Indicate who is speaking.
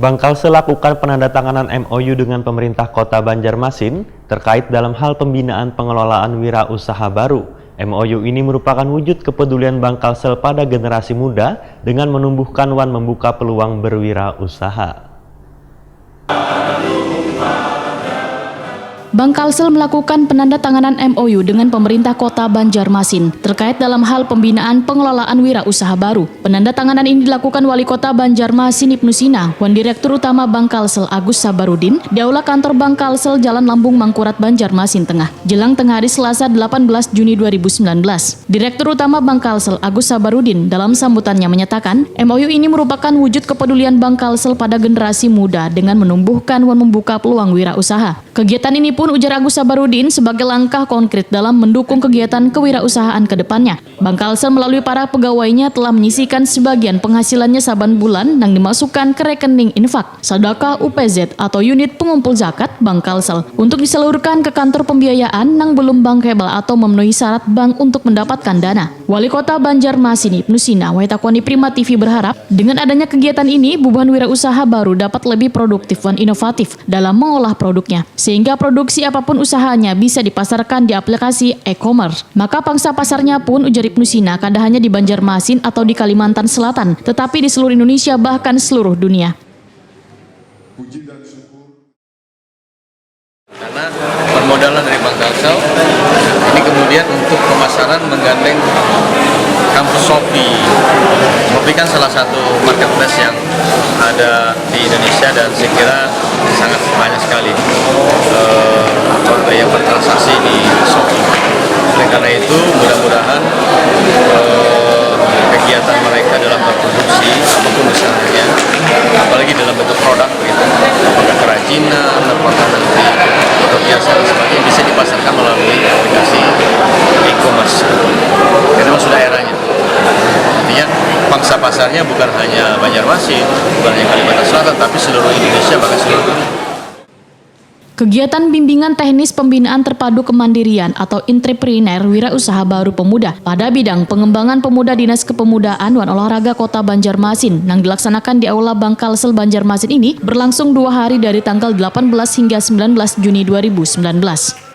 Speaker 1: Bangkalsel lakukan penandatanganan MOU dengan pemerintah Kota Banjarmasin terkait dalam hal pembinaan pengelolaan wirausaha baru. MOU ini merupakan wujud kepedulian Bangkalsel pada generasi muda dengan menumbuhkan wan membuka peluang berwirausaha.
Speaker 2: Bangkalsel melakukan penandatanganan MOU dengan pemerintah Kota Banjarmasin terkait dalam hal pembinaan pengelolaan wirausaha baru. Penandatanganan ini dilakukan Wali Kota Banjarmasin Ibnu Sina, Wan Direktur Utama Bangkalsel Agus Sabarudin di Aula Kantor Bangkalsel Jalan Lambung Mangkurat Banjarmasin Tengah, jelang tengah hari Selasa 18 Juni 2019. Direktur Utama Bangkalsel Agus Sabarudin dalam sambutannya menyatakan, MOU ini merupakan wujud kepedulian Bangkalsel pada generasi muda dengan menumbuhkan wan membuka peluang wirausaha. Kegiatan ini pun ujar Agus Sabarudin sebagai langkah konkret dalam mendukung kegiatan kewirausahaan ke depannya. Bangkalsel melalui para pegawainya telah menyisihkan sebagian penghasilannya saban bulan yang dimasukkan ke rekening infak, sedekah UPZ atau unit pengumpul zakat Bangkalsel untuk disalurkan ke kantor pembiayaan yang belum bankable atau memenuhi syarat bank untuk mendapatkan dana. Wali Kota Banjarmasin Ibnu Sina Waitakwani Prima TV berharap dengan adanya kegiatan ini bubuhan wirausaha baru dapat lebih produktif dan inovatif dalam mengolah produknya, sehingga produksi apapun usahanya bisa dipasarkan di aplikasi e-commerce. Maka pangsa pasarnya pun ujar Ibnu Sina kada hanya di Banjarmasin atau di Kalimantan Selatan, tetapi di seluruh Indonesia bahkan seluruh dunia.
Speaker 3: Puji dan syukur. Karena permodalan dari Bangkalsel ini kemudian untuk pemasaran menggandeng kampus Shopee. Shopee kan salah satu marketplace yang ada di Indonesia dan saya kira sangat banyak sekali yang bertransaksi di Shopee. Oleh karena itu mudah-mudahan kegiatan mereka dalam berproduksi apapun usahanya, apalagi dalam bentuk produk begitu, apakah kerajinan, apakah nanti produk jasa dan sebagainya bisa dipasarkan melalui aplikasi e-commerce. Karena memang sudah eranya. Artinya pangsa pasarnya bukan hanya Banjarmasin, bukan hanya Kalimantan Selatan, tapi seluruh Indonesia bahkan seluruh dunia.
Speaker 2: Kegiatan bimbingan teknis pembinaan terpadu kemandirian atau entrepreneur wirausaha baru pemuda pada bidang pengembangan pemuda Dinas Kepemudaan dan Olahraga Kota Banjarmasin yang dilaksanakan di Aula Bangkalsel Banjarmasin ini berlangsung 2 hari dari tanggal 18 hingga 19 Juni 2019.